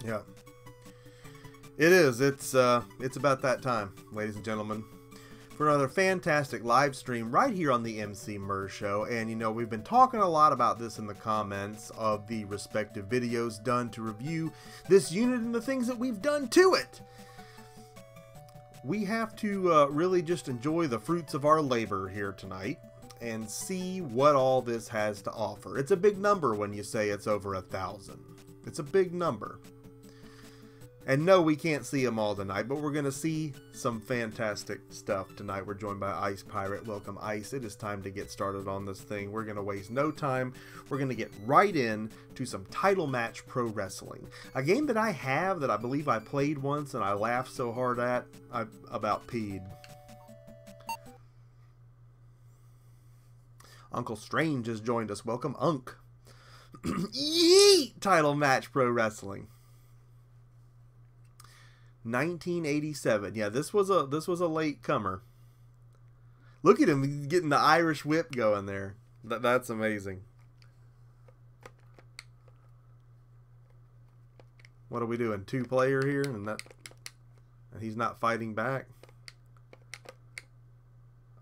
Yeah. It is. It's about that time, ladies and gentlemen, for another fantastic live stream right here on the Emceemur show. And you know, we've been talking a lot about this in the comments of the respective videos done to review this unit and the things that we've done to it. We have to really just enjoy the fruits of our labor here tonight and see what all this has to offer. It's a big number when you say it's over 1,000. It's a big number. And no, we can't see them all tonight, but we're going to see some fantastic stuff tonight. We're joined by Ice Pirate. Welcome, Ice. It is time to get started on this thing. We're going to waste no time. We're going to get right in to some title match pro wrestling. A game that I have that I believe I played once and I laughed so hard at, I about peed. Uncle Strange has joined us. Welcome, Unk. Yeet! Title match pro wrestling. 1987. Yeah, this was a late comer. Look at him getting the Irish whip going there. That's amazing. What are we doing? 2-player here, and he's not fighting back.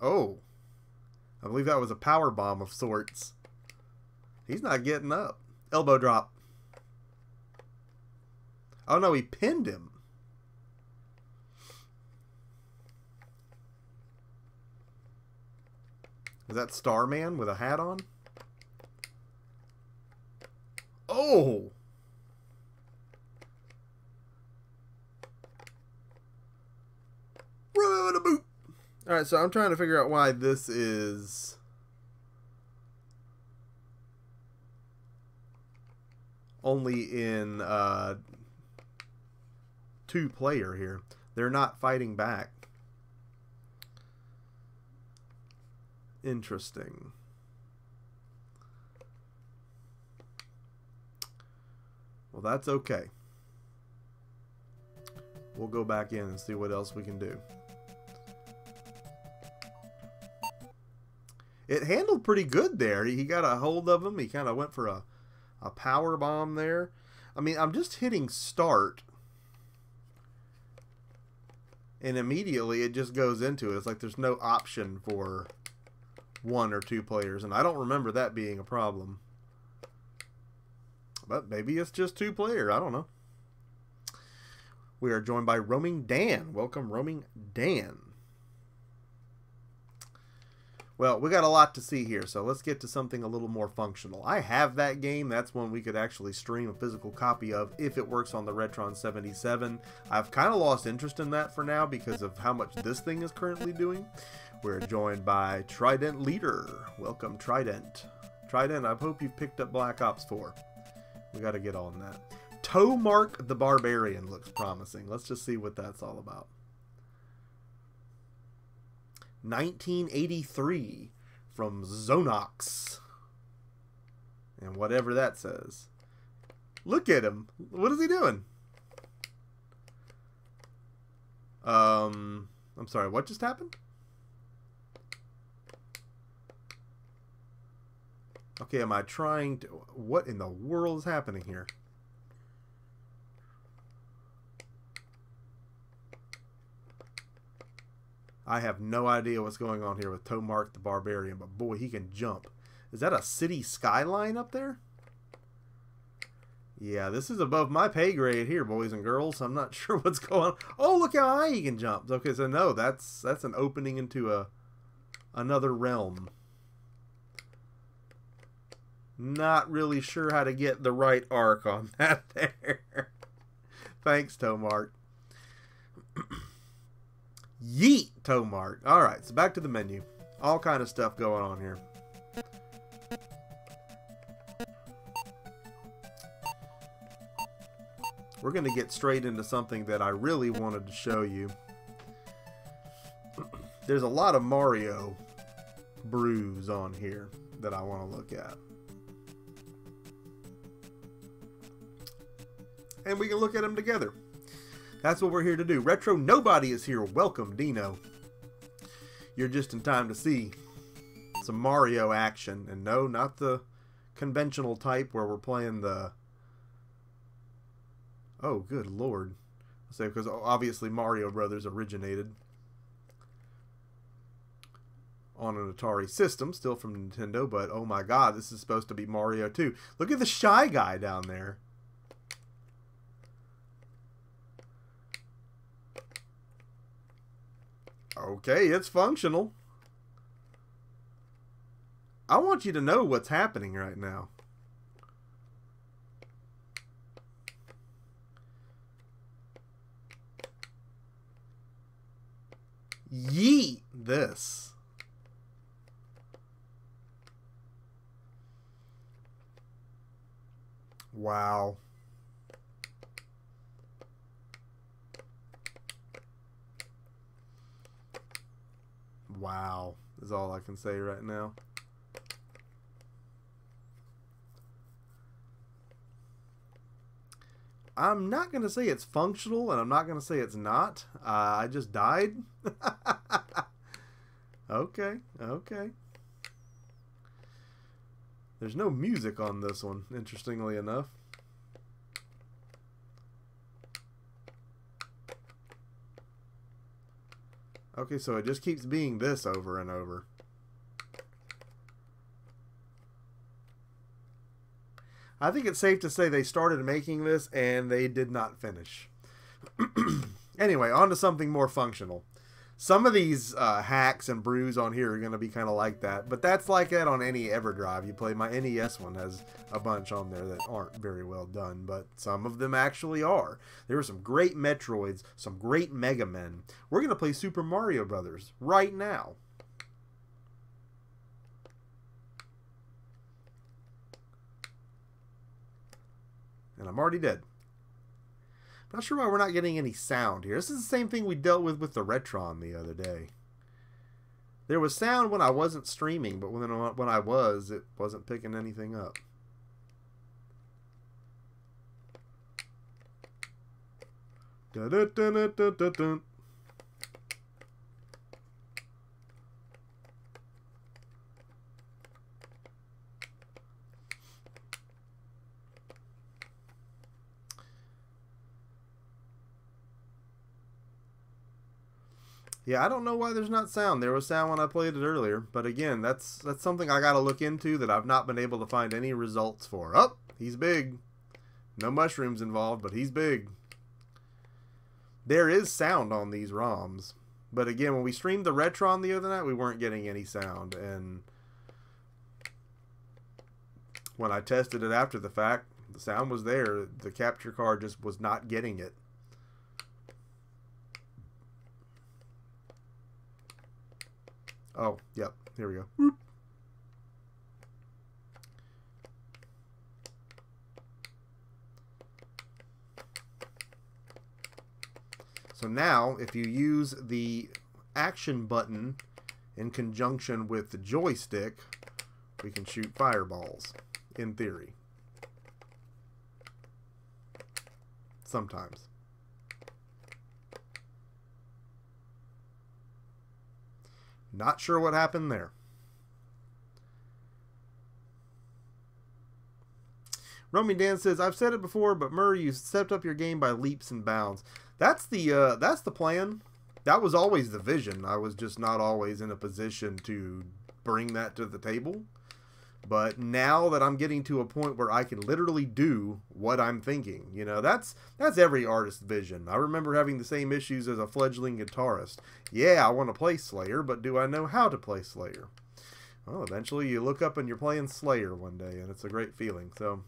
Oh, I believe that was a power bomb of sorts. He's not getting up. Elbow drop. Oh no, he pinned him. Is that Starman with a hat on? Oh! Run a boot! Alright, so I'm trying to figure out why this is only in 2-player here. They're not fighting back. Interesting. Well, that's okay. We'll go back in and see what else we can do. It handled pretty good there. He got a hold of him. He kind of went for a power bomb there. I mean, I'm just hitting start, and immediately it just goes into it. It's like there's no option for 1 or 2 players, and I don't remember that being a problem. But maybe it's just 2-player. I don't know. We are joined by Roaming Dan. Welcome, Roaming Dan. Well, we got a lot to see here, so let's get to something a little more functional. I have that game. That's one we could actually stream a physical copy of if it works on the Retron 77. I've kind of lost interest in that for now because of how much this thing is currently doing. We're joined by Trident Leader. Welcome, Trident. Trident, I hope you've picked up Black Ops 4. We got to get on that. Toemark the Barbarian looks promising. Let's just see what that's all about. 1983 from Zonox. And whatever that says. Look at him. What is he doing? I'm sorry, what just happened? Okay, am I trying to... What in the world is happening here? I have no idea what's going on here with Toemark the Barbarian, but boy, he can jump. Is that a city skyline up there? Yeah, this is above my pay grade here, boys and girls. I'm not sure what's going on. Oh, look how high he can jump. Okay, so no, that's an opening into another realm. Not really sure how to get the right arc on that there. Thanks, Toemark. Yeet, Toemark. Alright, so back to the menu. All kind of stuff going on here. We're going to get straight into something that I really wanted to show you. There's a lot of Mario brews on here that I want to look at. And we can look at them together. That's what we're here to do. Retro Nobody is here. Welcome, Dino. You're just in time to see some Mario action. And no, not the conventional type where we're playing the Oh, good lord. I say because obviously Mario Brothers originated on an Atari system, still from Nintendo, but oh my god, this is supposed to be Mario 2. Look at the Shy Guy down there. Okay, it's functional. I want you to know what's happening right now. Yeet this. Wow. Wow, is all I can say right now. I'm not going to say it's functional, and I'm not going to say it's not. I just died. Okay, okay. There's no music on this one, interestingly enough. Okay, so it just keeps being this over and over. I think it's safe to say they started making this and they did not finish. Anyway, on to something more functional. Some of these hacks and brews on here are going to be kind of like that, but that's like that on any EverDrive. You play my NES one has a bunch on there that aren't very well done, but some of them actually are. There are some great Metroids, some great Mega Men. We're going to play Super Mario Brothers right now. And I'm already dead. Not sure why we're not getting any sound here. This is the same thing we dealt with the Retron the other day. There was sound when I wasn't streaming, but when I was, it wasn't picking anything up. Dun, dun, dun, dun, dun, dun, dun. Yeah, I don't know why there's not sound. There was sound when I played it earlier, but again, that's something I got to look into that I've not been able to find any results for. Oh, he's big. No mushrooms involved, but he's big. There is sound on these ROMs, but again, when we streamed the Retron the other night, we weren't getting any sound, and when I tested it after the fact, the sound was there. The capture card just was not getting it. Oh, yep. Here we go. Whoop. So now, if you use the action button in conjunction with the joystick, we can shoot fireballs, in theory. Sometimes. Not sure what happened there. Romy Dan says, I've said it before, but Murray, you stepped up your game by leaps and bounds. That's the plan. That was always the vision. I was just not always in a position to bring that to the table. But now that I'm getting to a point where I can literally do what I'm thinking, you know, that's every artist's vision. I remember having the same issues as a fledgling guitarist. Yeah, I want to play Slayer, but do I know how to play Slayer? Well, eventually you look up and you're playing Slayer one day, and it's a great feeling. So,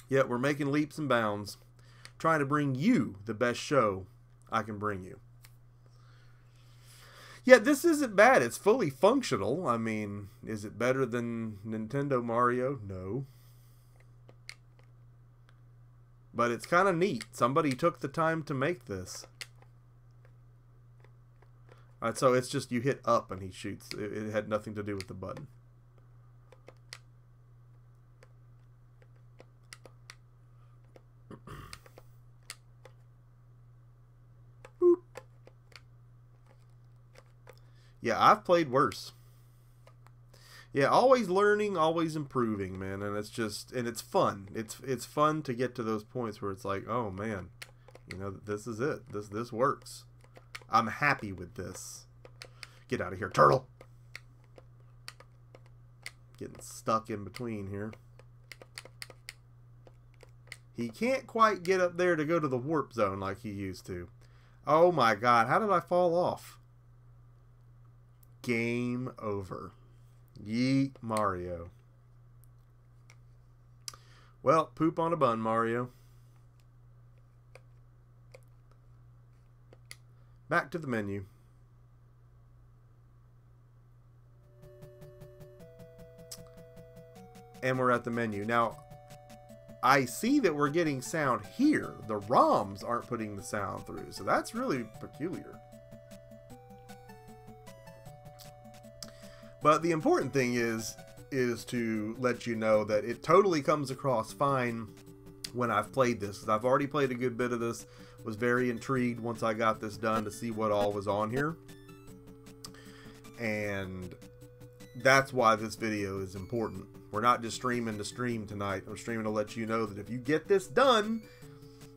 yeah, we're making leaps and bounds, trying to bring you the best show I can bring you. Yeah, this isn't bad. It's fully functional. I mean, is it better than Nintendo Mario? No. But it's kind of neat. Somebody took the time to make this. Alright, so it's just you hit up and he shoots. It had nothing to do with the button. Yeah, I've played worse. Yeah, always learning, always improving, man, and it's just, and it's fun. It's fun to get to those points where it's like, oh man, you know, this is it. This works. I'm happy with this. Get out of here, turtle. Getting stuck in between here. He can't quite get up there to go to the warp zone like he used to. Oh my god, how did I fall off? Game over. Yeet, Mario. Well, poop on a bun, Mario. Back to the menu. And we're at the menu. Now, I see that we're getting sound here. The ROMs aren't putting the sound through, so that's really peculiar. But the important thing is to let you know that it totally comes across fine when I've played this. I've already played a good bit of this. Was very intrigued once I got this done to see what all was on here. And that's why this video is important. We're not just streaming to stream tonight. I'm streaming to let you know that if you get this done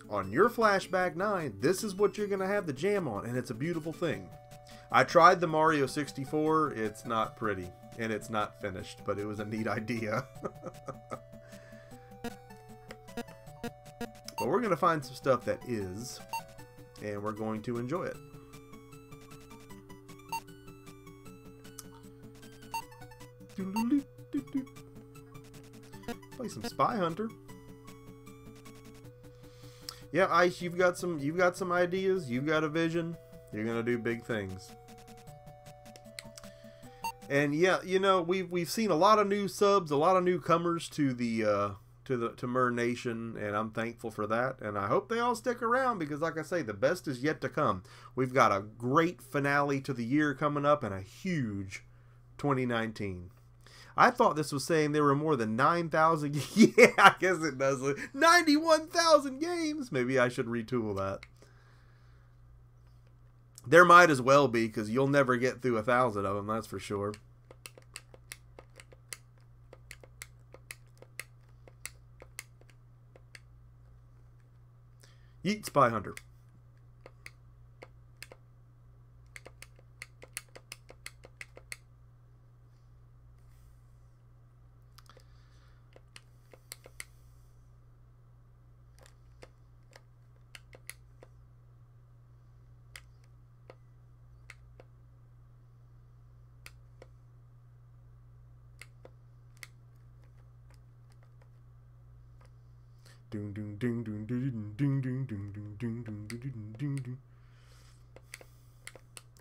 on your Flashback 9, this is what you're going to have the jam on. And it's a beautiful thing. I tried the Mario 64. It's not pretty. And it's not finished. But it was a neat idea. But we're going to find some stuff that is. And we're going to enjoy it. Play some Spy Hunter. Yeah, Ice, you've got some ideas, you've got a vision. You're gonna do big things. And yeah, you know, we've seen a lot of new subs, a lot of newcomers to the Mer Nation, and I'm thankful for that. And I hope they all stick around because, like I say, the best is yet to come. We've got a great finale to the year coming up and a huge 2019. I thought this was saying there were more than 9,000. Yeah, I guess it does. 91,000 games. Maybe I should retool that. There might as well be, because you'll never get through 1,000 of them, that's for sure. Yeet, Spy Hunter.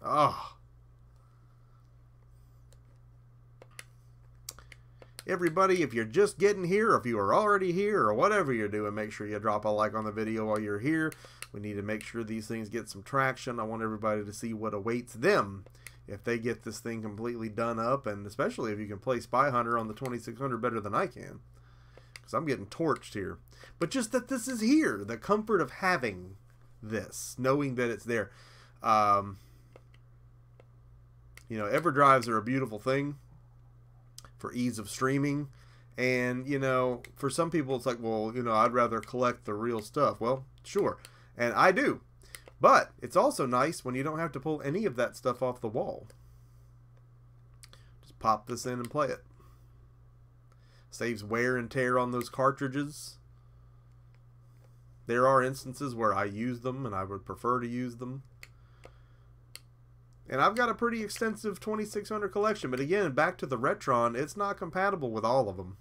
Ah. Everybody, if you're just getting here, or if you are already here, or whatever you're doing, make sure you drop a like on the video while you're here. We need to make sure these things get some traction. I want everybody to see what awaits them if they get this thing completely done up, and especially if you can play Spy Hunter on the 2600 better than I can. Because I'm getting torched here. But just that this is here. The comfort of having this. Knowing that it's there. You know, EverDrives are a beautiful thing for ease of streaming. And, you know, for some people it's like, well, you know, I'd rather collect the real stuff. Well, sure. And I do. But it's also nice when you don't have to pull any of that stuff off the wall. Just pop this in and play it. Saves wear and tear on those cartridges. There are instances where I use them and I would prefer to use them. And I've got a pretty extensive 2600 collection. But again, back to the Retron, it's not compatible with all of them.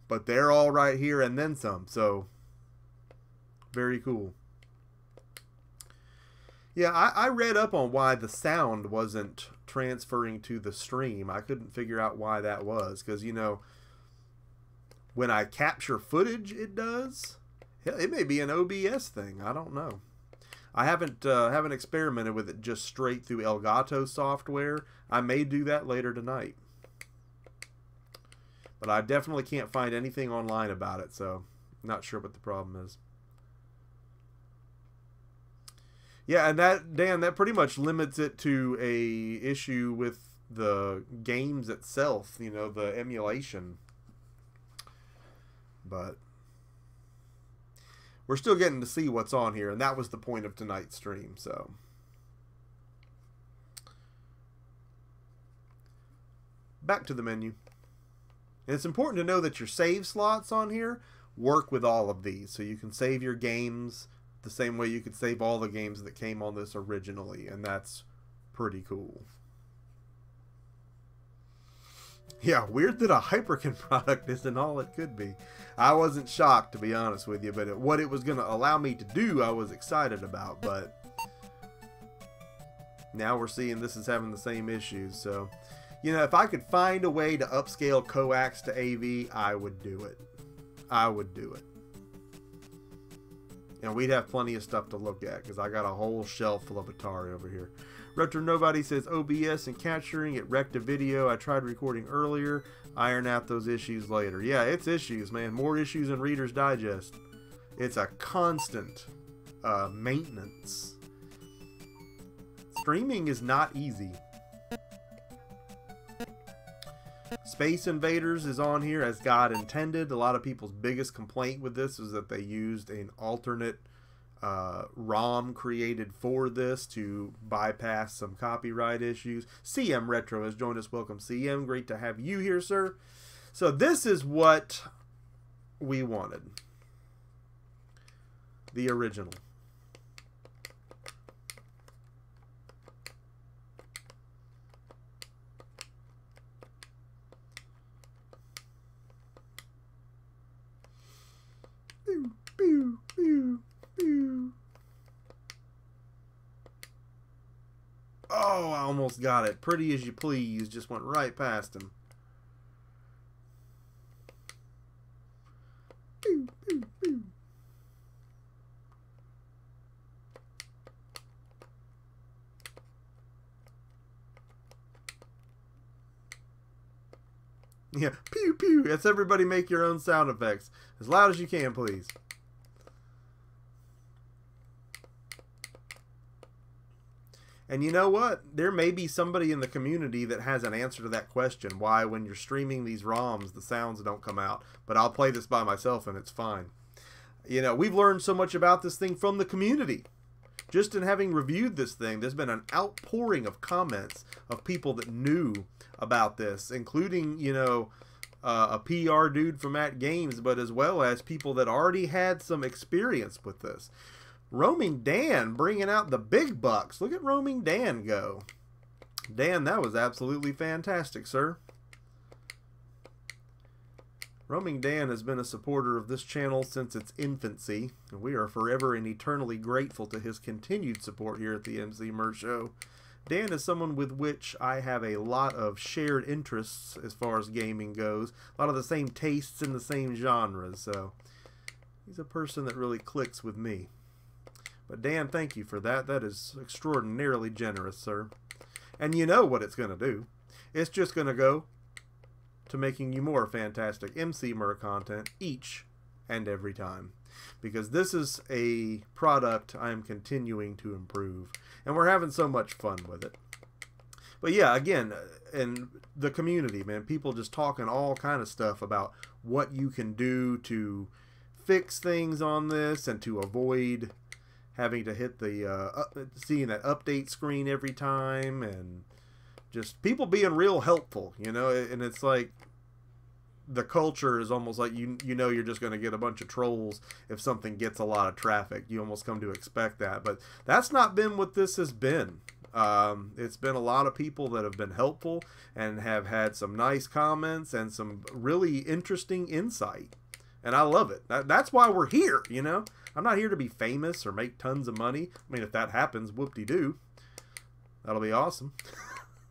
But they're all right here and then some. So, very cool. Yeah, I read up on why the sound wasn't transferring to the stream. I couldn't figure out why that was. Because, you know, when I capture footage, it does. Hell, it may be an OBS thing. I don't know. I haven't experimented with it just straight through Elgato software. I may do that later tonight. But I definitely can't find anything online about it, so not sure what the problem is. Yeah, and that, Dan, that pretty much limits it to a issue with the games itself, you know, the emulation. But we're still getting to see what's on here, and that was the point of tonight's stream. So back to the menu. And it's important to know that your save slots on here work with all of these. So you can save your games the same way you could save all the games that came on this originally, and that's pretty cool. Yeah, weird that a Hyperkin product isn't all it could be. I wasn't shocked, to be honest with you, but what it was going to allow me to do, I was excited about. But now we're seeing this is having the same issues. So, you know, if I could find a way to upscale coax to AV, I would do it. I would do it. And we'd have plenty of stuff to look at, because I got a whole shelf full of Atari over here. Retro Nobody says OBS and capturing it wrecked a video. I tried recording earlier. Iron out those issues later. Yeah, it's issues, man. More issues than Reader's Digest. It's a constant maintenance. Streaming is not easy. Space Invaders is on here as God intended. A lot of people's biggest complaint with this is that they used an alternate ROM created for this to bypass some copyright issues. CM Retro has joined us. Welcome, CM. Great to have you here, sir. So this is what we wanted. The original. Pew, pew, pew. Oh, I almost got it. Pretty as you please. Just went right past him. Pew, pew, pew. Yeah, pew, pew. That's everybody make your own sound effects. As loud as you can, please. And you know what? There may be somebody in the community that has an answer to that question. Why, when you're streaming these ROMs, the sounds don't come out. But I'll play this by myself and it's fine. You know, we've learned so much about this thing from the community. Just in having reviewed this thing, there's been an outpouring of comments of people that knew about this, including, you know, a PR dude from AtGames, but as well as people that already had some experience with this. Roaming Dan bringing out the big bucks. Look at Roaming Dan go. Dan, that was absolutely fantastic, sir. Roaming Dan has been a supporter of this channel since its infancy, and we are forever and eternally grateful to his continued support here at the Emceemur Show. Dan is someone with which I have a lot of shared interests as far as gaming goes. A lot of the same tastes in the same genres, so he's a person that really clicks with me. But Dan, thank you for that. That is extraordinarily generous, sir. And you know what it's going to do. It's just going to go to making you more fantastic Emceemur content each and every time. Because this is a product I am continuing to improve. And we're having so much fun with it. But yeah, again, in the community, man, people just talking all kind of stuff about what you can do to fix things on this and to avoid having to hit the seeing that update screen every time, and just people being real helpful, you know. And it's like the culture is almost like you know you're just going to get a bunch of trolls if something gets a lot of traffic. You almost come to expect that, but that's not been what this has been. It's been a lot of people that have been helpful and have had some nice comments and some really interesting insight, and I love it. That's why we're here, you know. I'm not here to be famous or make tons of money. I mean, if that happens, whoop-de-doo. That'll be awesome.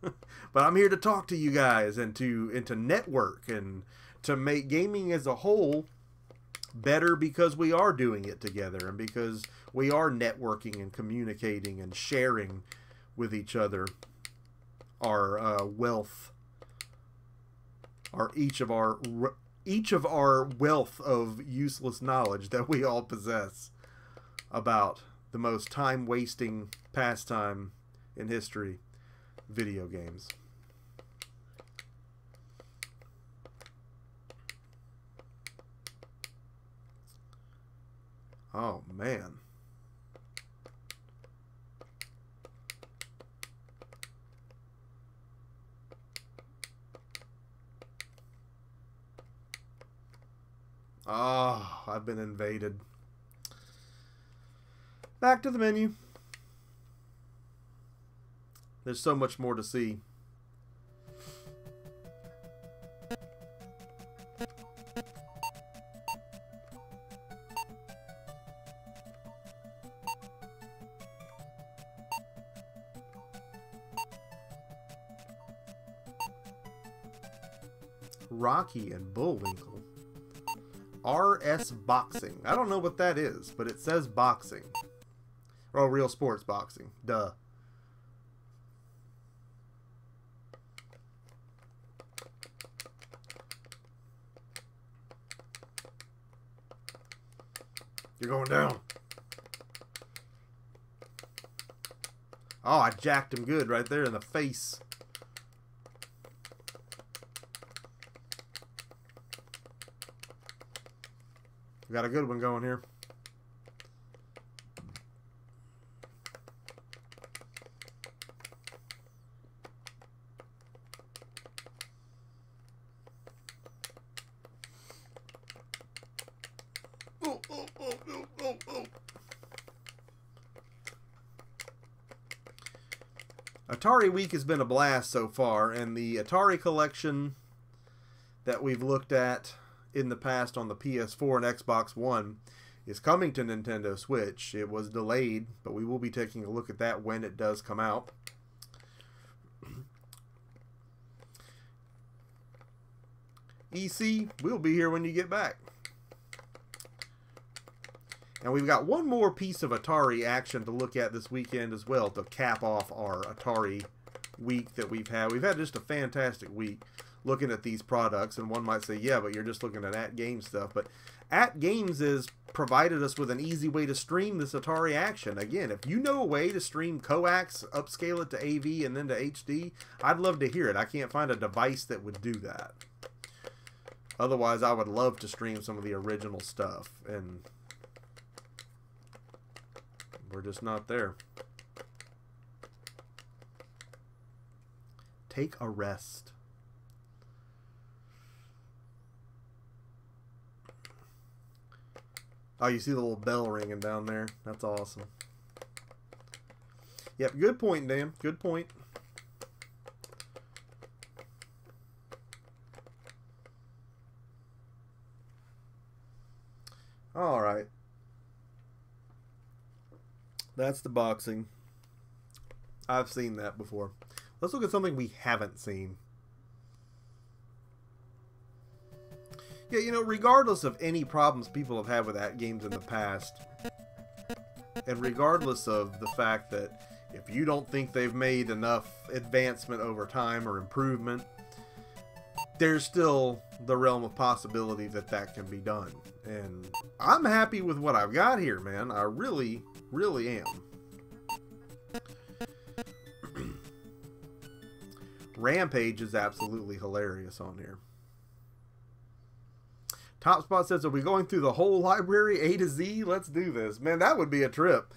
But I'm here to talk to you guys and to network and to make gaming as a whole better, because we are doing it together and because we are networking and communicating and sharing with each other our wealth, each of our wealth of useless knowledge that we all possess about the most time-wasting pastime in history, video games. Oh, man. Oh, I've been invaded. Back to the menu. There's so much more to see. Rocky and Bullwinkle. RS Boxing. I don't know what that is, but it says boxing. Oh, Real Sports Boxing. Duh. You're going down. Oh, I jacked him good right there in the face. We got a good one going here. Oh, oh, oh, oh, oh, oh. Atari Week has been a blast so far, and the Atari collection that we've looked at in the past on the PS4 and Xbox One is coming to Nintendo Switch. It was delayed, but we will be taking a look at that when it does come out. EC, we'll be here when you get back. And we've got one more piece of Atari action to look at this weekend as well to cap off our Atari week that we've had. We've had just a fantastic week looking at these products, and one might say, yeah, but you're just looking at AtGames stuff. But AtGames has provided us with an easy way to stream this Atari action. Again, if you know a way to stream coax, upscale it to AV and then to HD, I'd love to hear it. I can't find a device that would do that. Otherwise, I would love to stream some of the original stuff, and we're just not there. Take a rest. Oh, you see the little bell ringing down there? That's awesome. Yep, good point, Dan. Good point. All right. That's the boxing. I've seen that before. Let's look at something we haven't seen. Yeah, you know, regardless of any problems people have had with AtGames in the past, and regardless of the fact that if you don't think they've made enough advancement over time or improvement, there's still the realm of possibility that that can be done. And I'm happy with what I've got here, man. I really, really am. Rampage is absolutely hilarious on here. Top Spot says, are we going through the whole library A to Z? Let's do this. Man, that would be a trip.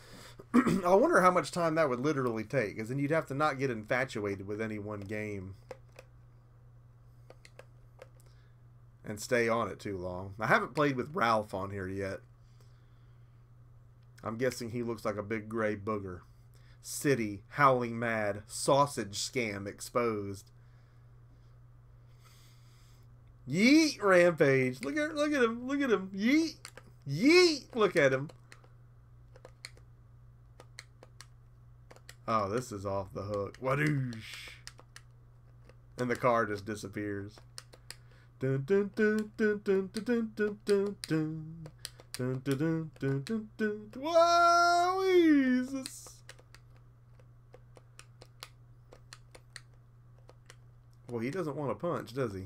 I wonder how much time that would literally take, because then you'd have to not get infatuated with any one game and stay on it too long. I haven't played with Ralph on here yet. I'm guessing he looks like a big gray booger. City, howling mad, sausage scam exposed. Yeet, Rampage. Look at him. Look at him. Yeet. Yeet. Look at him. Oh, this is off the hook. Wadoosh. And the car just disappears. Dun dun dun dun dun dun dun dun dun. Dun dun dun dun dun dun. Wow, Jesus. Well, he doesn't want to punch, does he?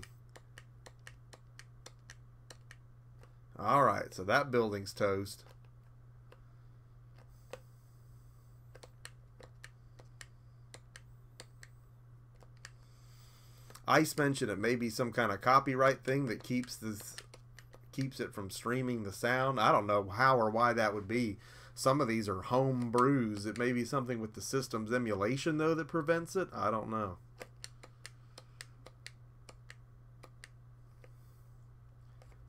Alright, so that building's toast. Ice mentioned it may be some kind of copyright thing that keeps this keeps it from streaming the sound. I don't know how or why that would be. Some of these are home brews. It may be something with the system's emulation, though, that prevents it. I don't know.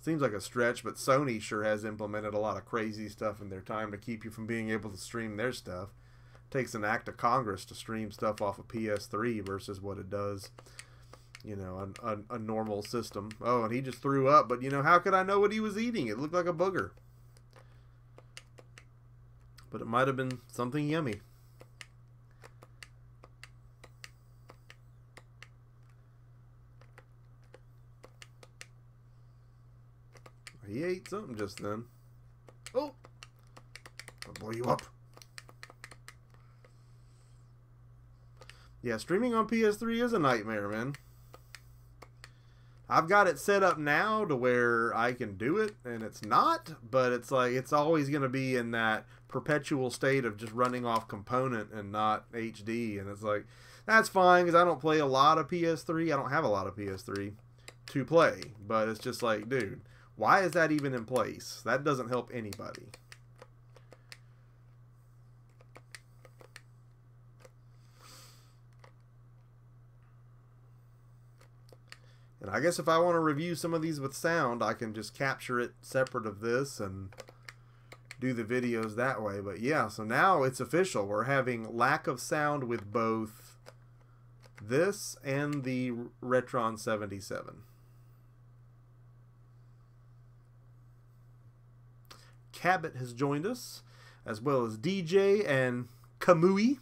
Seems like a stretch, but Sony sure has implemented a lot of crazy stuff in their time to keep you from being able to stream their stuff. Takes an act of Congress to stream stuff off of PS3 versus what it does, you know, a normal system. Oh, and he just threw up, but, you know, how could I know what he was eating? It looked like a booger. But it might have been something yummy. He ate something just then. Oh! I'll blow you up. Yeah, streaming on PS3 is a nightmare, man. I've got it set up now to where I can do it, and it's not, but it's like, it's always going to be in that perpetual state of just running off component and not HD, and it's like, that's fine, because I don't play a lot of PS3. I don't have a lot of PS3 to play, but it's just like, dude, why is that even in place? That doesn't help anybody. And I guess if I want to review some of these with sound, I can just capture it separate of this and do the videos that way. But yeah, so now it's official. We're having lack of sound with both this and the Retron 77. Cabot has joined us, as well as DJ and Kamui.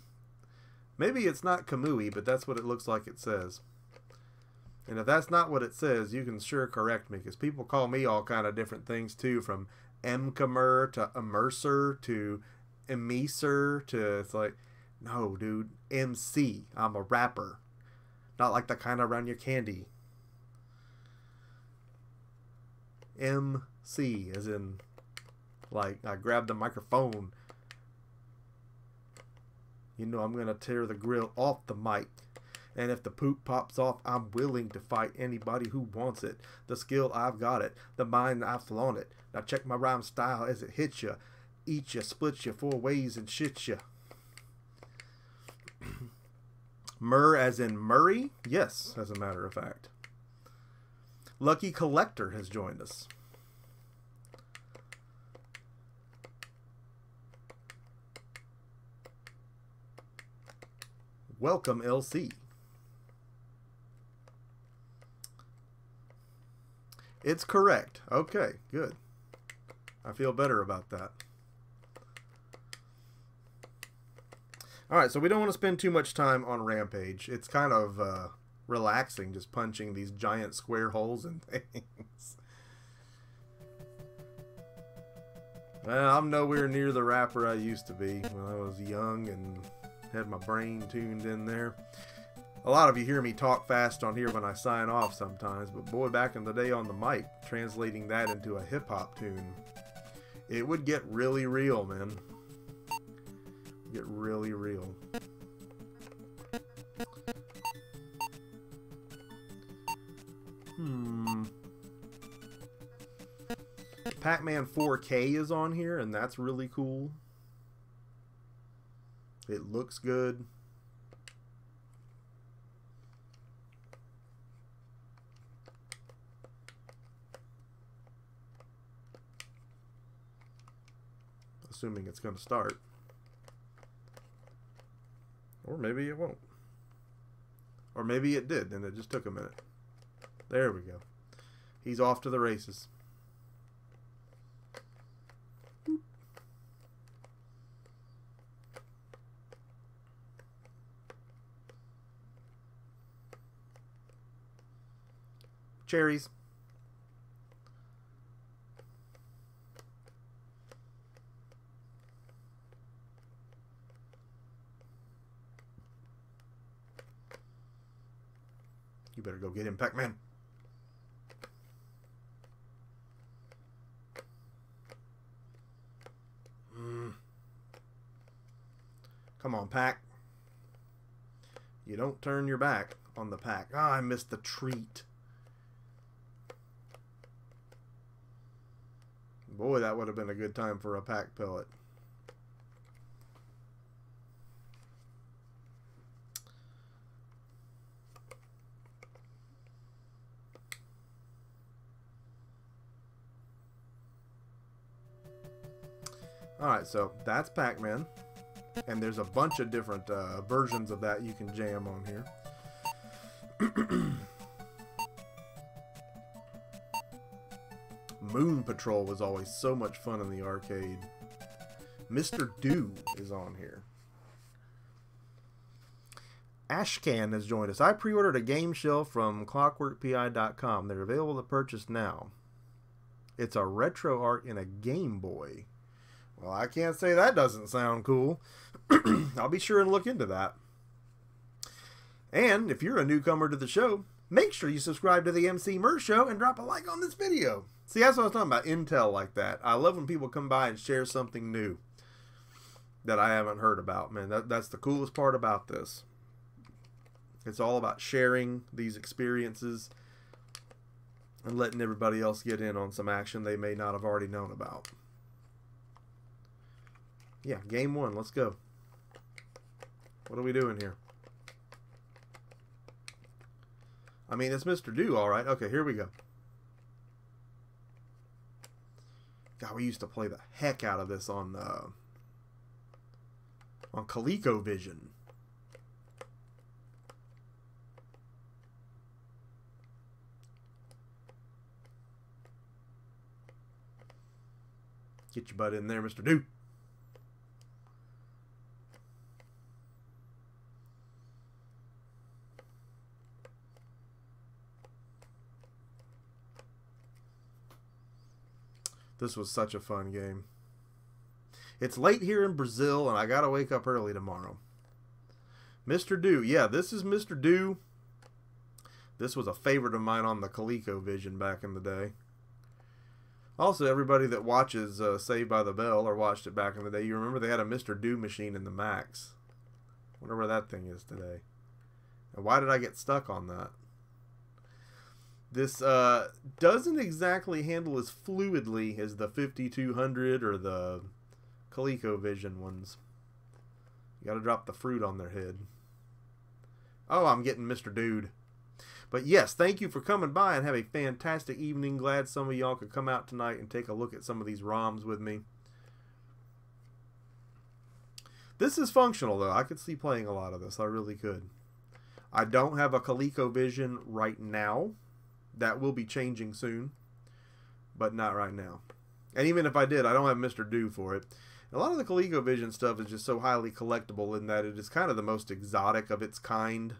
Maybe it's not Kamui, but that's what it looks like it says. And if that's not what it says, you can sure correct me, because people call me all kind of different things too, from Emceemur to Immerser to Emceemur to, it's like, no, dude, MC. I'm a rapper. Not like the kind around your candy. MC, as in, like, I grabbed the microphone. You know I'm going to tear the grill off the mic. And if the poop pops off, I'm willing to fight anybody who wants it. The skill, I've got it. The mind, I flaunt it. Now check my rhyme style as it hits you. Eat you, split you 4 ways and shit you. Mur as in Murray? Yes, as a matter of fact. Lucky Collector has joined us. Welcome, LC. It's correct. Okay, good. I feel better about that. Alright, so we don't want to spend too much time on Rampage. It's kind of relaxing just punching these giant square holes and things. Well, I'm nowhere near the rapper I used to be when I was young and had my brain tuned in there. A lot of you hear me talk fast on here when I sign off sometimes, but boy, back in the day on the mic, translating that into a hip-hop tune, it would get really real, man. Get really real. Pac-Man 4K is on here, and that's really cool. It looks good. Assuming it's going to start. Or maybe it won't. Or maybe it did, and it just took a minute. There we go. He's off to the races. Cherries. You better go get him, Pac-Man. Come on, Pac. You don't turn your back on the Pac. Ah, I missed the treat. Boy, that would have been a good time for a pack pellet. Alright, so that's Pac-Man. And there's a bunch of different versions of that you can jam on here. Moon Patrol was always so much fun in the arcade. Mr. Do is on here. Ashcan has joined us. I pre-ordered a game shell from clockworkpi.com. They're available to purchase now. It's a retro art in a Game Boy. Well, I can't say that doesn't sound cool. I'll be sure and look into that. And if you're a newcomer to the show, make sure you subscribe to the Emceemur show and drop a like on this video. See, that's what I was talking about, intel like that. I love when people come by and share something new that I haven't heard about. Man, that's the coolest part about this. It's all about sharing these experiences and letting everybody else get in on some action they may not have already known about. Yeah, game one. Let's go. What are we doing here? I mean, it's Mr. Do, all right. Okay, here we go. God, we used to play the heck out of this on ColecoVision. Get your butt in there, Mr. Do. This was such a fun game. It's late here in Brazil, and I gotta wake up early tomorrow. Mr. Do. Yeah, this is Mr. Do. This was a favorite of mine on the ColecoVision back in the day. Also, everybody that watches Saved by the Bell or watched it back in the day, you remember they had a Mr. Do machine in the Max. Wonder where that thing is today. And why did I get stuck on that? This doesn't exactly handle as fluidly as the 5200 or the ColecoVision ones. You gotta drop the fruit on their head. Oh, I'm getting Mr. Dude. But yes, thank you for coming by and have a fantastic evening. Glad some of y'all could come out tonight and take a look at some of these ROMs with me. This is functional though. I could see playing a lot of this. I really could. I don't have a ColecoVision right now. That will be changing soon, but not right now. And even if I did, I don't have Mr. Do for it. A lot of the ColecoVision stuff is just so highly collectible in that it is kind of the most exotic of its kind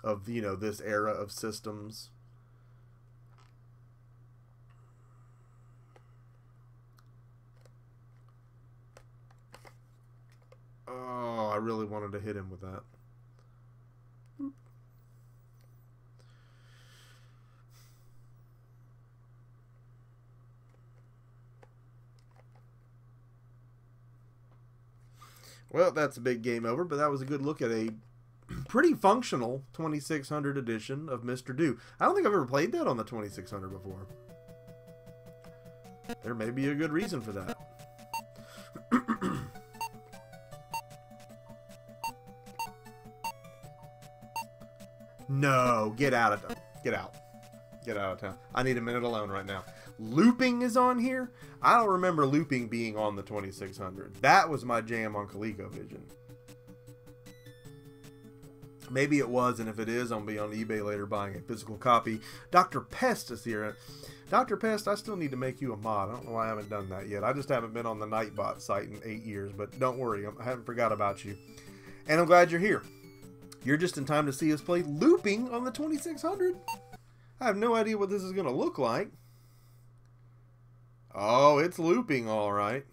of, you know, this era of systems. Oh, I really wanted to hit him with that. Well, that's a big game over, but that was a good look at a pretty functional 2600 edition of Mr. Do. I don't think I've ever played that on the 2600 before. There may be a good reason for that. No, get out of town. Get out. Get out of town. I need a minute alone right now. Looping is on here. I don't remember looping being on the 2600. That was my jam on ColecoVision. Maybe it was, and if it is, I'll be on eBay later buying a physical copy. Dr. Pest is here. Dr. Pest, I still need to make you a mod. I don't know why I haven't done that yet. I just haven't been on the Nightbot site in 8 years, but don't worry. I haven't forgot about you. And I'm glad you're here. You're just in time to see us play looping on the 2600. I have no idea what this is going to look like. Oh, it's looping all right.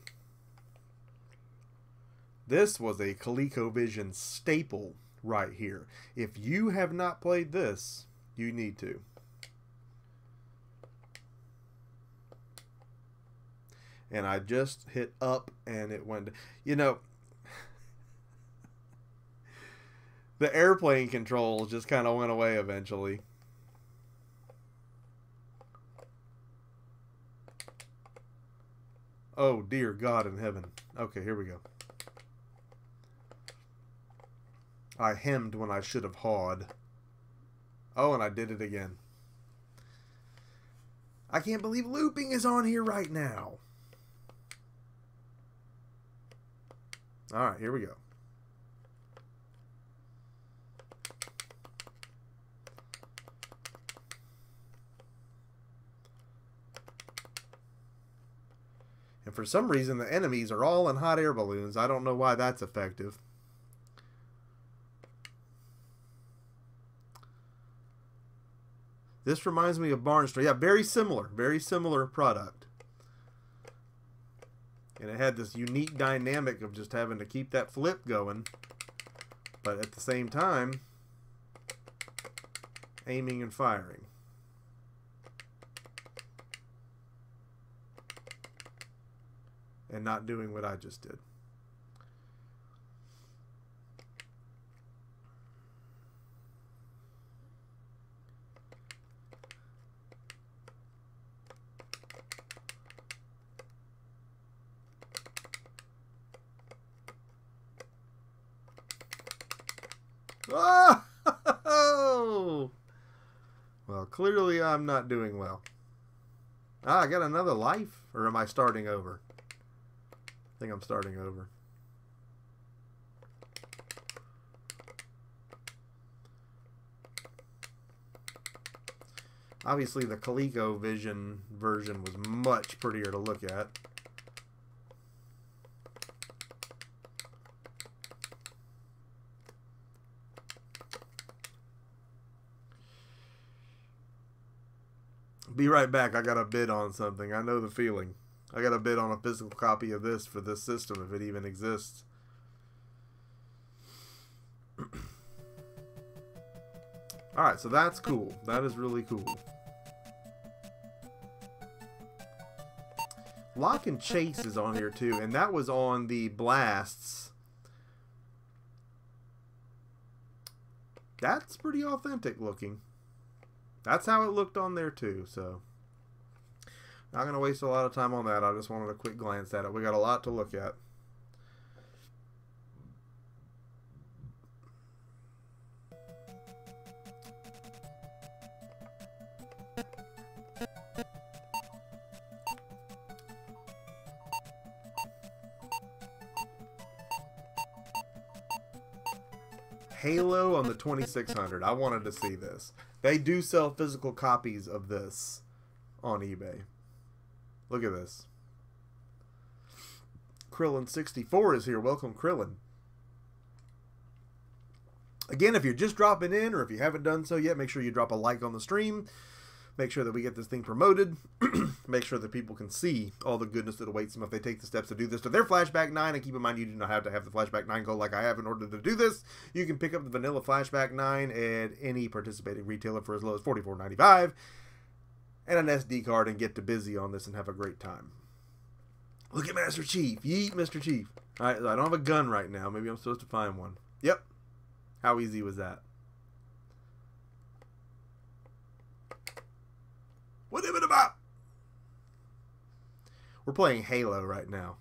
This was a ColecoVision staple right here. If you have not played this, you need to. And I just hit up and it went, you know, the airplane controls just kind of went away eventually. Oh, dear God in heaven. Okay, here we go. I hemmed when I should have hawed. Oh, and I did it again. I can't believe looping is on here right now. Alright, here we go. And for some reason, the enemies are all in hot air balloons. I don't know why that's effective. This reminds me of Barnstorm. Yeah, very similar product. And it had this unique dynamic of just having to keep that flip going, but at the same time, aiming and firing. And not doing what I just did. Oh! Well, clearly I'm not doing well. Ah, I got another life? Or am I starting over? I think I'm starting over. Obviously, the ColecoVision version was much prettier to look at. Be right back. I got a bid on something. I know the feeling. I got a bid on a physical copy of this for this system, if it even exists. Alright, so that's cool. That is really cool. Lock and Chase is on here too, and that was on the Blasts. That's pretty authentic looking. That's how it looked on there too, so not going to waste a lot of time on that. I just wanted a quick glance at it. We got a lot to look at. Halo on the 2600. I wanted to see this. They do sell physical copies of this on eBay. Look at this. Krillin64 is here. Welcome, Krillin. Again, if you're just dropping in, or if you haven't done so yet, make sure you drop a like on the stream. Make sure that we get this thing promoted. Make sure that people can see all the goodness that awaits them if they take the steps to do this to their Flashback 9. And keep in mind, you do not have to have the Flashback 9 go like I have in order to do this. You can pick up the vanilla Flashback 9 at any participating retailer for as low as $44.95. And an SD card, and get to busy on this and have a great time. Look at Master Chief. Yeet, Mr. Chief. Alright, I don't have a gun right now. Maybe I'm supposed to find one. Yep. How easy was that? What is it about? We're playing Halo right now.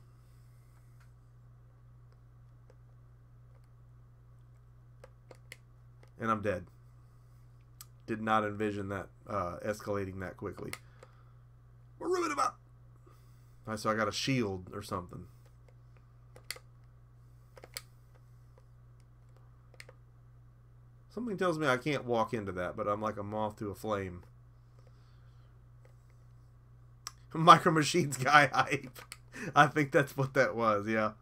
And I'm dead. Did not envision that escalating that quickly. What is it about? Alright, so I got a shield or something. Something tells me I can't walk into that, but I'm like a moth to a flame. Micro Machines guy hype. I think that's what that was, yeah.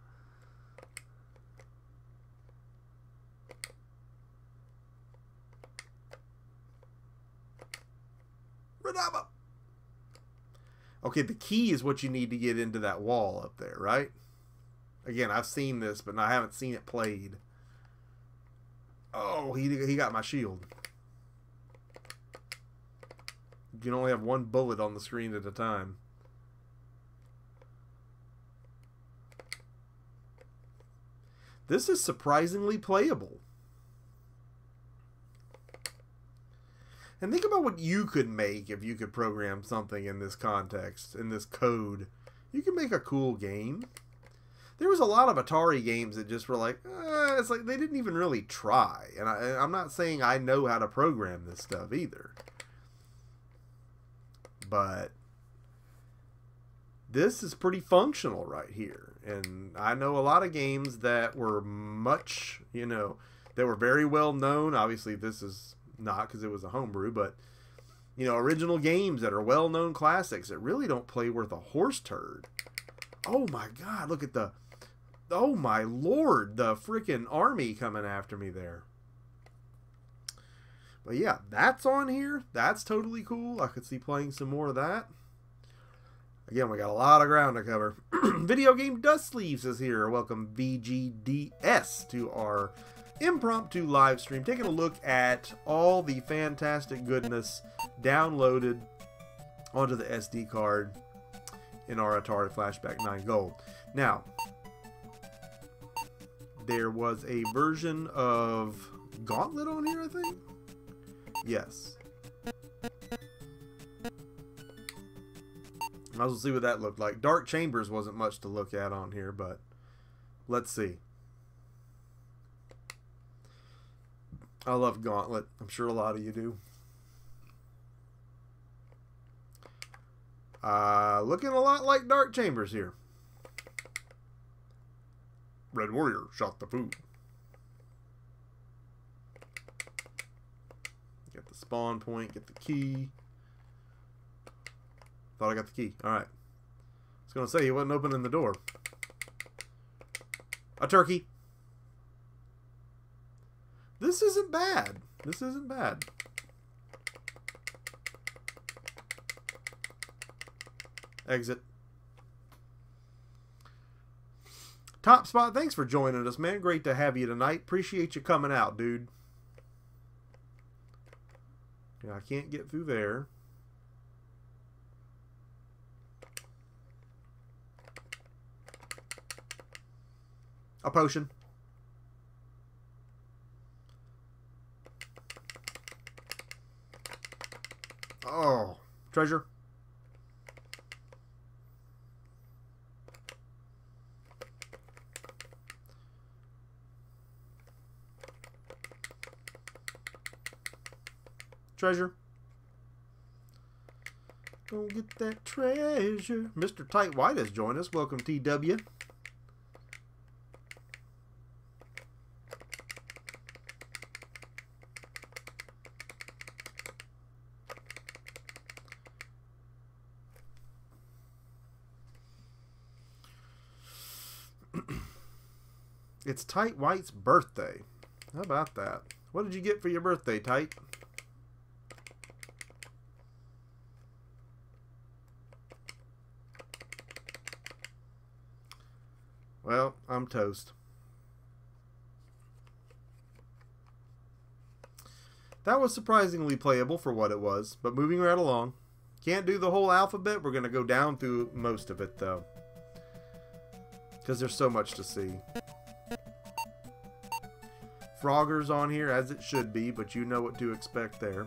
Renama. Okay, the key is what you need to get into that wall up there, right? Again, I've seen this, but I haven't seen it played. Oh, he got my shield. You can only have one bullet on the screen at a time. This is surprisingly playable. And think about what you could make if you could program something in this context, in this code, You can make a cool game. There was a lot of Atari games that just were like, it's like they didn't even really try. And I'm not saying I know how to program this stuff either. But this is pretty functional right here. And I know a lot of games that were much, you know, that were very well known. Obviously, this is not because it was a homebrew, but, you know, original games that are well-known classics that really don't play worth a horse turd. Oh my God, look at the... Oh my Lord, the freaking army coming after me there. But yeah, that's on here. That's totally cool. I could see playing some more of that. Again, we got a lot of ground to cover. Video Game Dust Sleeves is here. Welcome VGDS to our impromptu live stream. Taking a look at all the fantastic goodness downloaded onto the SD card in our Atari Flashback 9 Gold. Now, there was a version of Gauntlet on here, I think? Yes. Might as well see what that looked like. Dark Chambers wasn't much to look at on here, but let's see. I love Gauntlet. I'm sure a lot of you do. Looking a lot like Dark Chambers here. Red Warrior shot the food. Get the spawn point, get the key. Thought I got the key. Alright. I was going to say, he wasn't opening the door. A turkey. This isn't bad. This isn't bad. Exit. Top Spot, thanks for joining us, man. Great to have you tonight. Appreciate you coming out, dude. Yeah, I can't get through there. A potion. Oh, treasure. Treasure. Go get that treasure. Mr. Tight White has joined us. Welcome, TW. It's Tight White's birthday. How about that? What did you get for your birthday, Tight? Well, I'm toast. That was surprisingly playable for what it was, but moving right along. Can't do the whole alphabet. We're going to go down through most of it, though, because there's so much to see. Frogger's on here, as it should be, but you know what to expect there.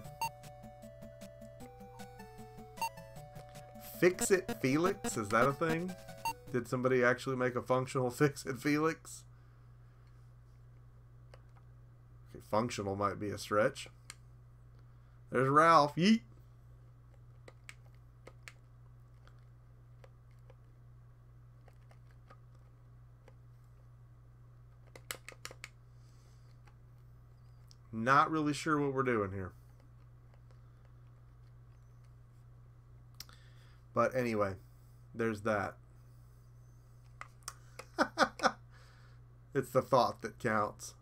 Fix-It Felix, is that a thing? Did somebody actually make a functional Fix-It Felix? Okay, functional might be a stretch. There's Ralph. Yeet. Not really sure what we're doing here. But anyway, there's that. It's the thought that counts.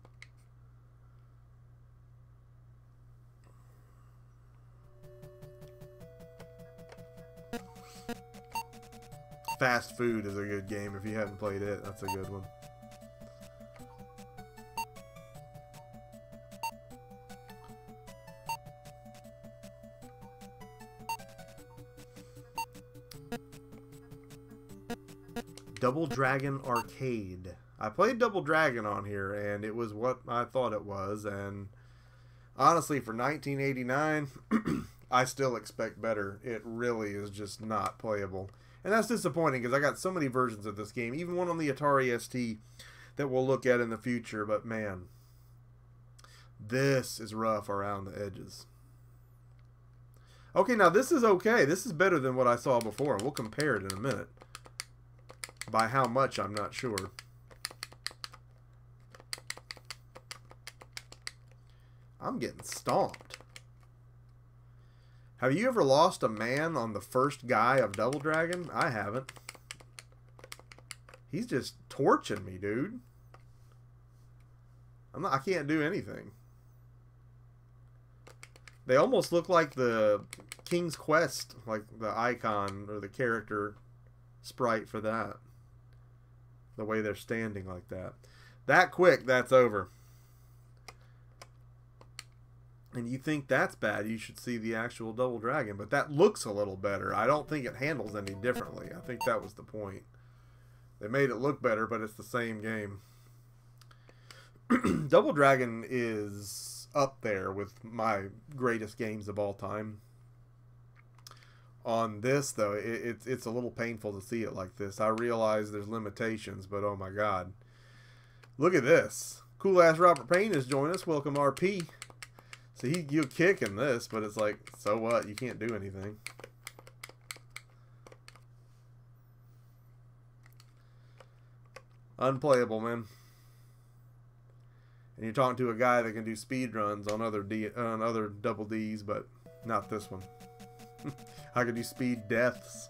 Fast Food is a good game. If you haven't played it, that's a good one. Double Dragon Arcade. I played Double Dragon on here, and it was what I thought it was. And honestly, for 1989, I still expect better. It really is just not playable. And that's disappointing because I got so many versions of this game, even one on the Atari ST that we'll look at in the future. But man, this is rough around the edges. Okay, now this is okay. This is better than what I saw before. We'll compare it in a minute. By how much, I'm not sure. I'm getting stomped. Have you ever lost a man on the first guy of Double Dragon? I haven't. He's just torching me, dude. I can't do anything. They almost look like the King's Quest, like the icon or the character sprite for that. The way they're standing like that. That quick, that's over. And you think that's bad, you should see the actual Double Dragon. But that looks a little better. I don't think it handles any differently. I think that was the point. They made it look better, but it's the same game. Double Dragon is up there with my greatest games of all time. On this, though, it's a little painful to see it like this. I realize there's limitations, but oh my god. Look at this. Cool-ass Robert Payne is joining us. Welcome, RP. So you'll kick in this, but it's like, so what? You can't do anything. Unplayable, man. And you're talking to a guy that can do speed runs on other double Ds, but not this one. I can do speed deaths.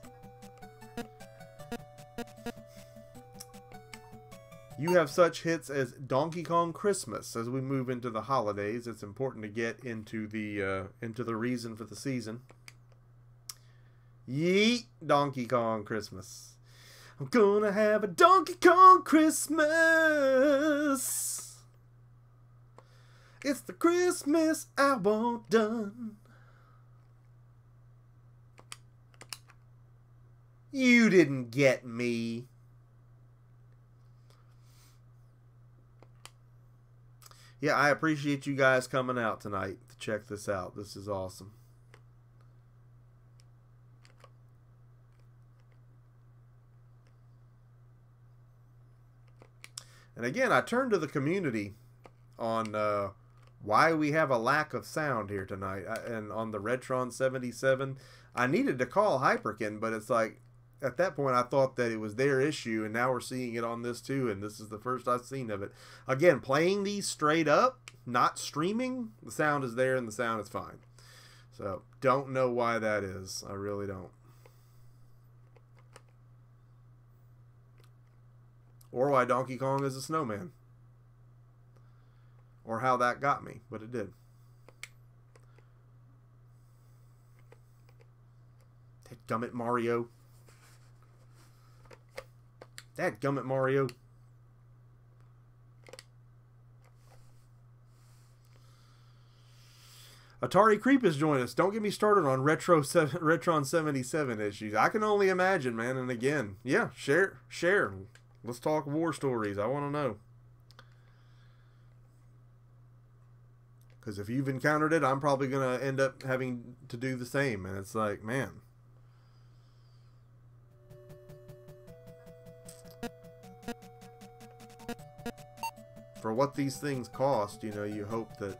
You have such hits as Donkey Kong Christmas. As we move into the holidays, it's important to get into the reason for the season. Yeet, Donkey Kong Christmas. I'm gonna have a Donkey Kong Christmas. It's the Christmas I want done. You didn't get me. Yeah, I appreciate you guys coming out tonight to check this out. This is awesome. And again, I turned to the community on why we have a lack of sound here tonight. And on the Retron 77, I needed to call Hyperkin, but it's like, at that point, I thought that it was their issue, and now we're seeing it on this too, and this is the first I've seen of it. Again, playing these straight up, not streaming, the sound is there and the sound is fine. So, don't know why that is. I really don't. Or why Donkey Kong is a snowman. Or how that got me, but it did. Dadgummit, Mario. Dadgummit, Mario. Atari Creep has joined us. Don't get me started on Retron 77 issues. I can only imagine, man. And again, yeah, share. Let's talk war stories. I want to know. Because if you've encountered it, I'm probably going to end up having to do the same. And it's like, man. For what these things cost, you know, you hope that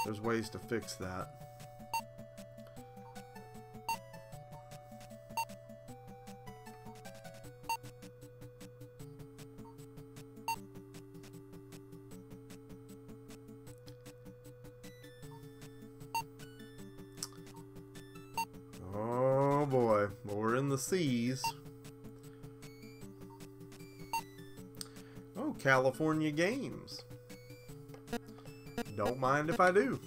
there's ways to fix that. Oh boy, well, we're in the seas. Oh, California Games. Don't mind if I do.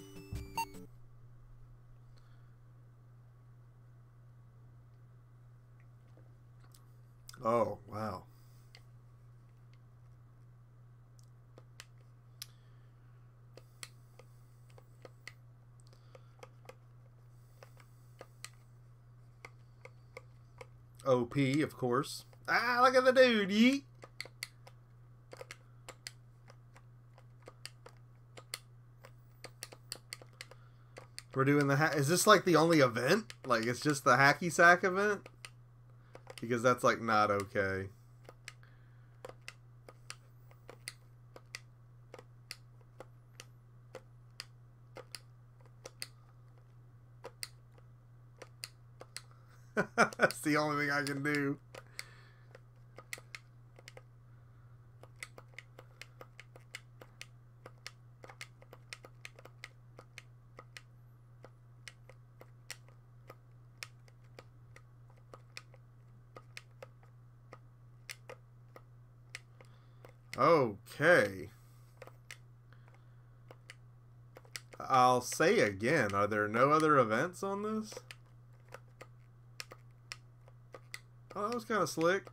Oh, wow. OP, of course. Ah, look at the dude, yeet. We're doing the is this like the only event? Like it's just the hacky sack event? because that's like not okay. That's the only thing I can do. Okay. I'll say again, are there no other events on this? Oh, that was kind of slick.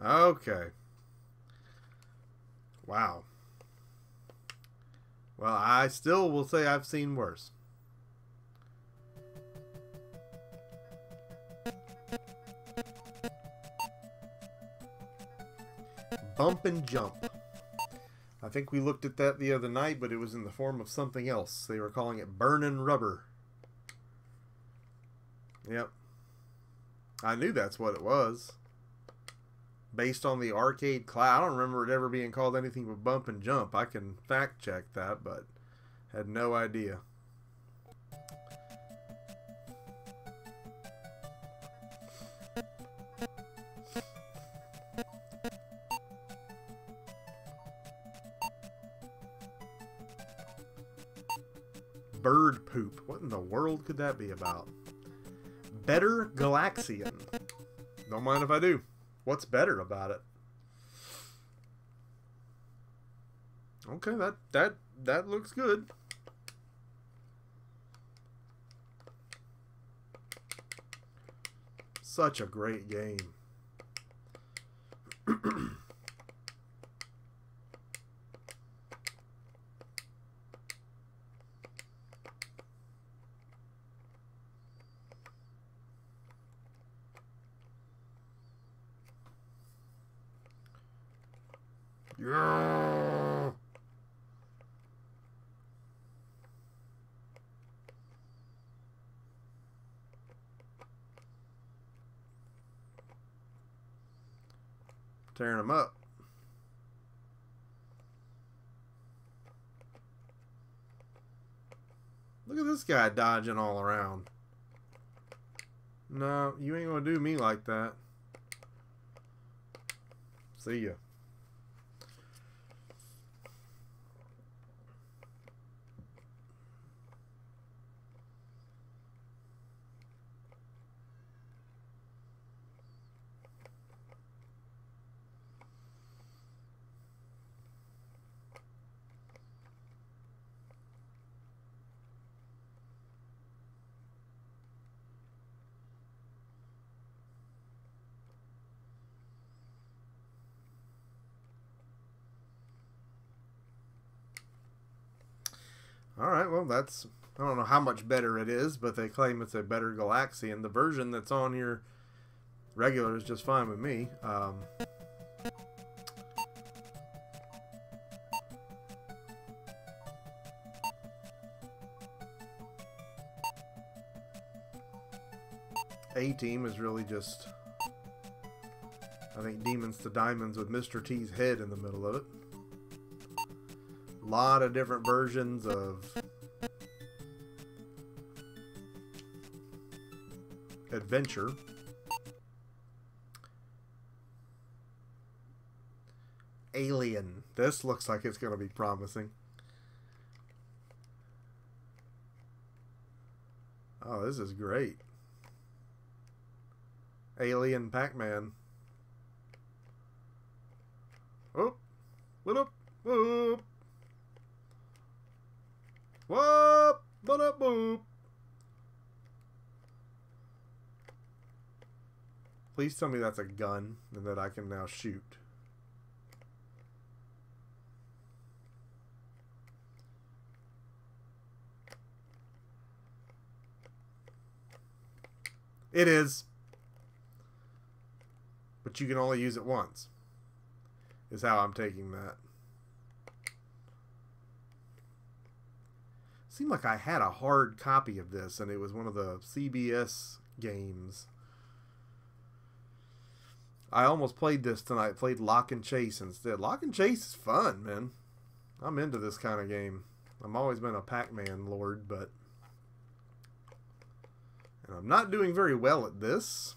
Okay. Wow. Well, I still will say I've seen worse. Bump and Jump. I think we looked at that the other night, but it was in the form of something else. They were calling it Burnin' Rubber. Yep. I knew that's what it was. Based on the arcade class. I don't remember it ever being called anything but Bump and Jump. I can fact check that, but had no idea. Bird poop. What in the world could that be about? Better Galaxian. Don't mind if I do. What's better about it? Okay, that looks good. Such a great game. Yeah. Tearing them up. Look at this guy dodging all around. No, you ain't gonna do me like that. See ya. Alright, well that's, I don't know how much better it is, but they claim it's a better Galaxian. The version that's on here regular is just fine with me. A-Team is really just, I think, Demons to Diamonds with Mr. T's head in the middle of it. Lot of different versions of adventure. Alien. This looks like it's going to be promising. Oh, this is great. Alien Pac-Man. Oh, what up? Whoop. Whoop, what up, boop. Please tell me that's a gun and that I can now shoot. It is. But you can only use it once. Is how I'm taking that. Seemed like I had a hard copy of this, and it was one of the CBS games. I almost played this tonight. Played Lock and Chase instead. Lock and Chase is fun, man. I'm into this kind of game. I've always been a Pac-Man lord, but... And I'm not doing very well at this.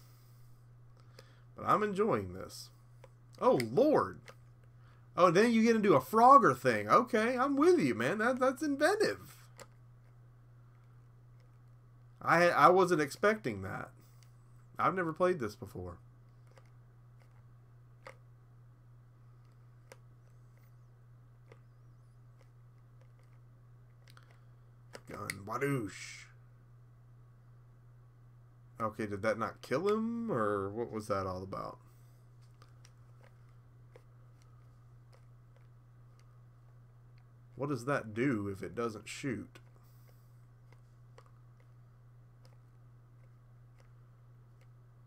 But I'm enjoying this. Oh, Lord. Oh, then you get into a Frogger thing. Okay, I'm with you, man. That's inventive. I wasn't expecting that. I've never played this before. Gun. Wadoosh. Okay, did that not kill him? Or what was that all about? What does that do if it doesn't shoot?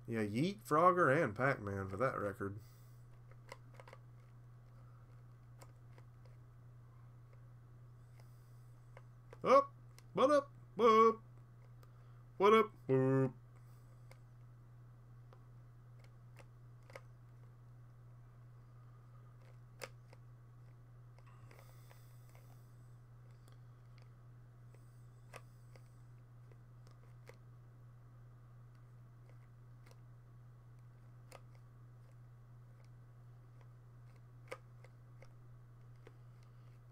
Yeah, Yeet, Frogger, and Pac-Man for that record. Up, what up, whoop, what up, whoop.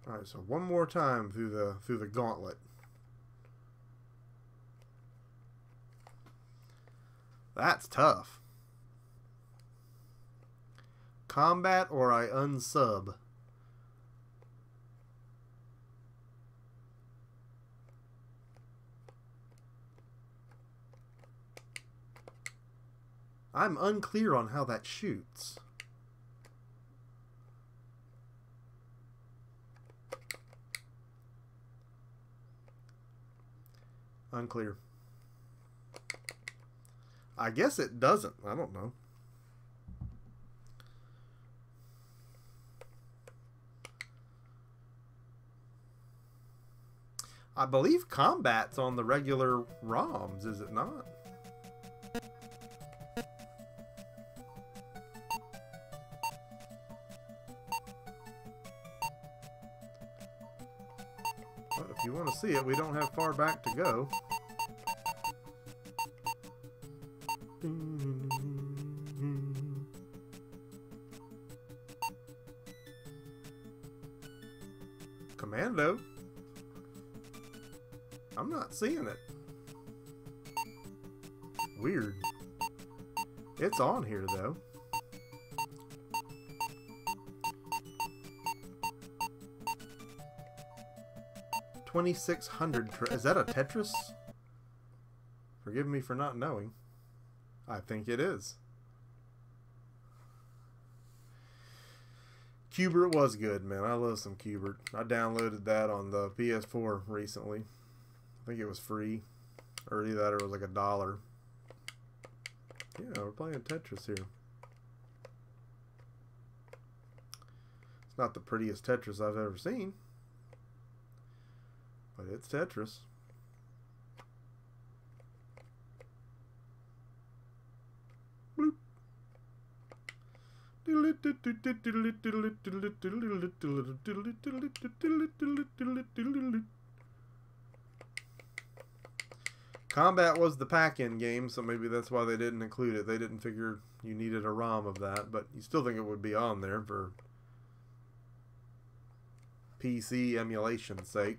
All right, so one more time through the gauntlet. That's tough. Combat or I unsub. I'm unclear on how that shoots. Unclear. I guess it doesn't. I don't know. I believe combat's on the regular ROMs, is it not? But if you want to see it, we don't have far back to go. Commando? I'm not seeing it. Weird. It's on here though. $2,600. Is that a Tetris? Forgive me for not knowing. I think it is. Q*bert was good, man. I love some Q*bert. I downloaded that on the PS4 recently. I think it was free. Or either that or it was like $1. Yeah, we're playing Tetris here. It's not the prettiest Tetris I've ever seen. But it's Tetris. Bloop. Combat was the pack-in game, so maybe that's why they didn't include it. They didn't figure you needed a ROM of that, but you still think it would be on there for PC emulation's sake.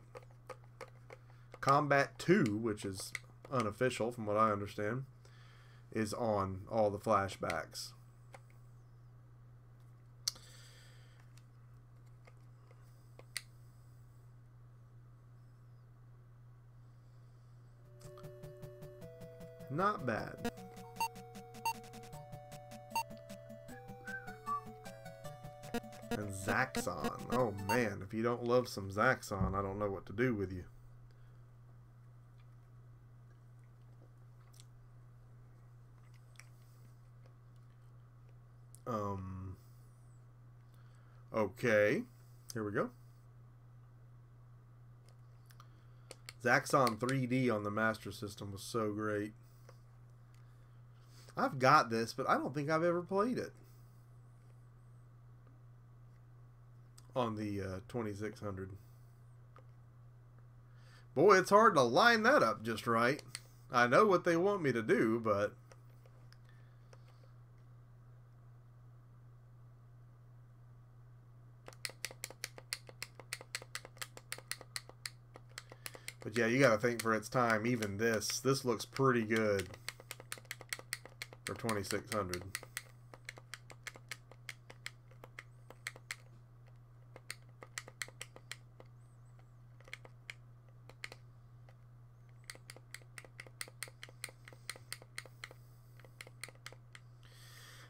Combat 2, which is unofficial from what I understand, is on all the flashbacks. Not bad. And Zaxxon. Oh man, if you don't love some Zaxxon, I don't know what to do with you. Okay. Here we go. Zaxxon 3D on the Master System was so great. I've got this, but I don't think I've ever played it on the 2600. Boy, it's hard to line that up just right. I know what they want me to do, but... But yeah, you gotta think for its time, even this looks pretty good for 2600.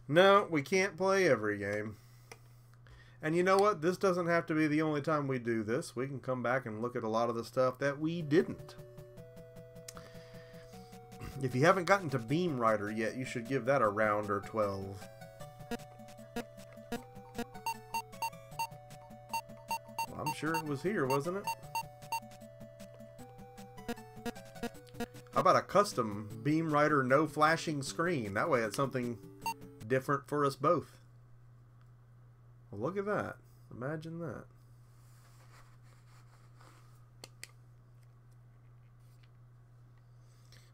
No, we can't play every game. And you know what? This doesn't have to be the only time we do this. We can come back and look at a lot of the stuff that we didn't. If you haven't gotten to Beam Rider yet, you should give that a round or 12. Well, I'm sure it was here, wasn't it? How about a custom Beam Rider no flashing screen? That way it's something different for us both. Well, look at that. Imagine that.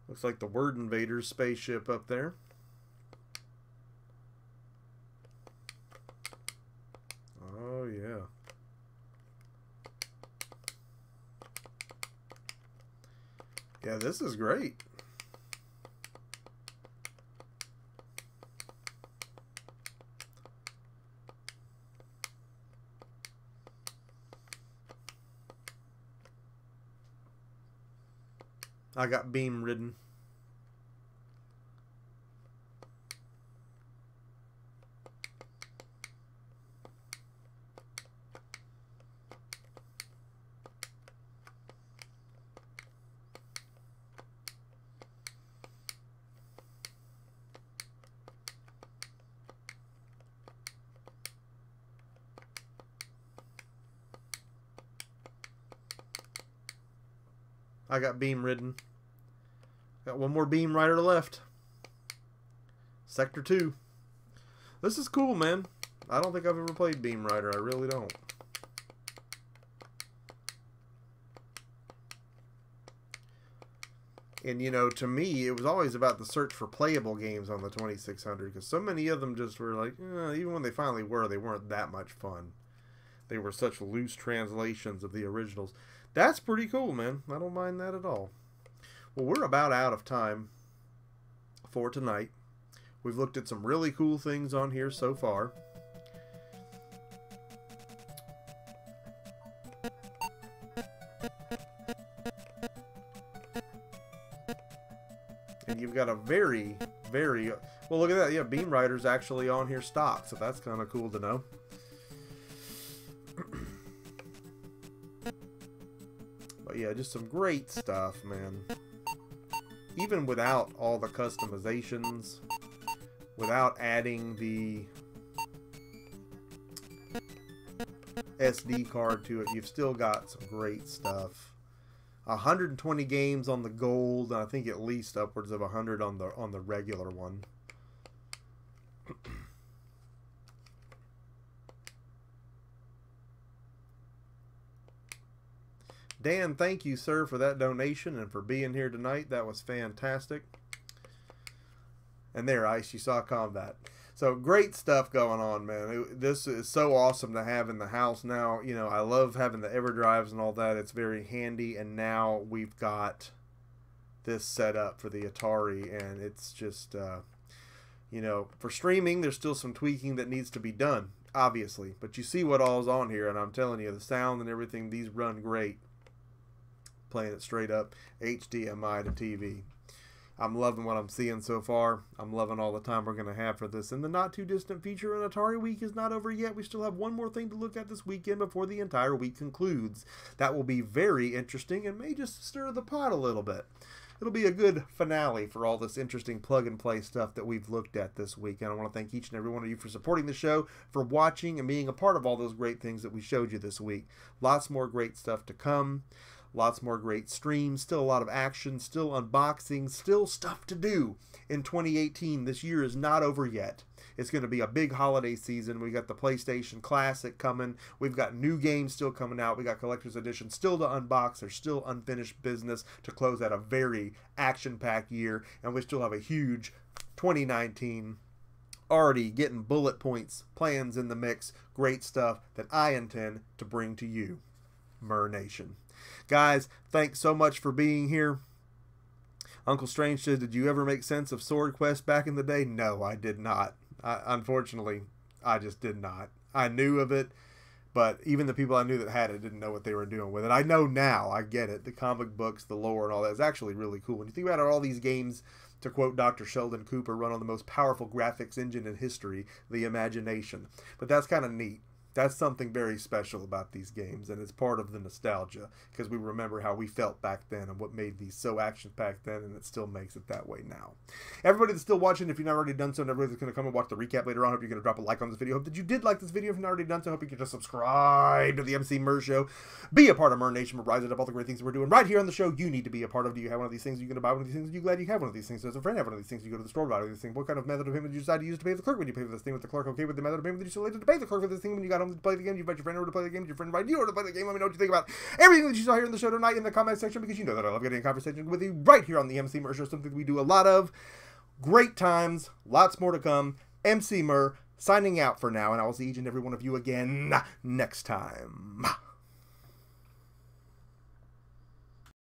Looks like the word Invaders spaceship up there. Oh, yeah. Yeah, this is great. I got beam ridden. I got beam ridden. Got one more Beam Rider left. Sector 2. This is cool, man. I don't think I've ever played Beam Rider. I really don't. And, you know, to me, it was always about the search for playable games on the 2600. Because so many of them just were like, even when they finally were, they weren't that much fun. They were such loose translations of the originals. That's pretty cool, man. I don't mind that at all. Well, we're about out of time for tonight. We've looked at some really cool things on here so far. And you've got a very, very... Well, look at that. Yeah, Beam Rider's actually on here stock, so that's kind of cool to know. But yeah, just some great stuff, man. Even without all the customizations, without adding the SD card to it, you've still got some great stuff. 120 games on the gold, and I think at least upwards of 100 on the regular one. Dan, thank you, sir, for that donation and for being here tonight. That was fantastic. And there, Ice, you saw combat. So, great stuff going on, man. This is so awesome to have in the house now. You know, I love having the EverDrives and all that. It's very handy. And now we've got this set up for the Atari. And it's just, you know, for streaming, there's still some tweaking that needs to be done, obviously. But you see what all's on here. And I'm telling you, the sound and everything, these run great. Playing it straight up HDMI to TV. I'm loving what I'm seeing so far. I'm loving all the time we're going to have for this in the not too distant future. And Atari Week is not over yet. We still have one more thing to look at this weekend before the entire week concludes. That will be very interesting and may just stir the pot a little bit. It'll be a good finale for all this interesting plug and play stuff that we've looked at this week. And I want to thank each and every one of you for supporting the show, for watching and being a part of all those great things that we showed you this week. Lots more great stuff to come. lots more great streams, still a lot of action, still unboxing, still stuff to do in 2018. This year is not over yet. It's going to be a big holiday season. We got the PlayStation Classic coming. We've got new games still coming out. We got Collector's Edition still to unbox. There's still unfinished business to close out a very action-packed year. And we still have a huge 2019 already getting bullet points, plans in the mix. Great stuff that I intend to bring to you, Mer Nation. Guys, thanks so much for being here. Uncle Strange said, did you ever make sense of Sword Quest back in the day? No, I did not. Unfortunately, I just did not. I knew of it, but even the people I knew that had it didn't know what they were doing with it. I know now. I get it. The comic books, the lore, and all that is actually really cool. When you think about it, all these games, to quote Dr. Sheldon Cooper, run on the most powerful graphics engine in history, the imagination. But that's kind of neat. That's something very special about these games, and it's part of the nostalgia, because we remember how we felt back then and what made these so action-packed then, and it still makes it that way now. Everybody that's still watching, if you've not already done so, and everybody that's going to come and watch the recap later on, hope you're going to drop a like on this video. Hope that you did like this video. If you've not already done so, hope you can just subscribe to the Emceemur Show. Be a part of Mer Nation. We're rising up all the great things that we're doing right here on the show. You need to be a part of. Do you have one of these things? Are you going to buy one of these things? Are you glad you have one of these things? Does a friend have one of these things? You go to the store, buy one of these things. What kind of method of payment do you decide to use to pay the clerk when you pay for this thing? With the clerk okay with the method of payment that you selected to pay the clerk for this thing when you got home to play the game? You invite your friend over to play the game. Your friend invited you over to play the game. Let me know what you think about everything that you saw here in the show tonight in the comment section, because you know that I love getting a conversation with you right here on the Emceemur Show. Something we do a lot of. Great times. Lots more to come. Emceemur signing out for now, and I will see each and every one of you again next time.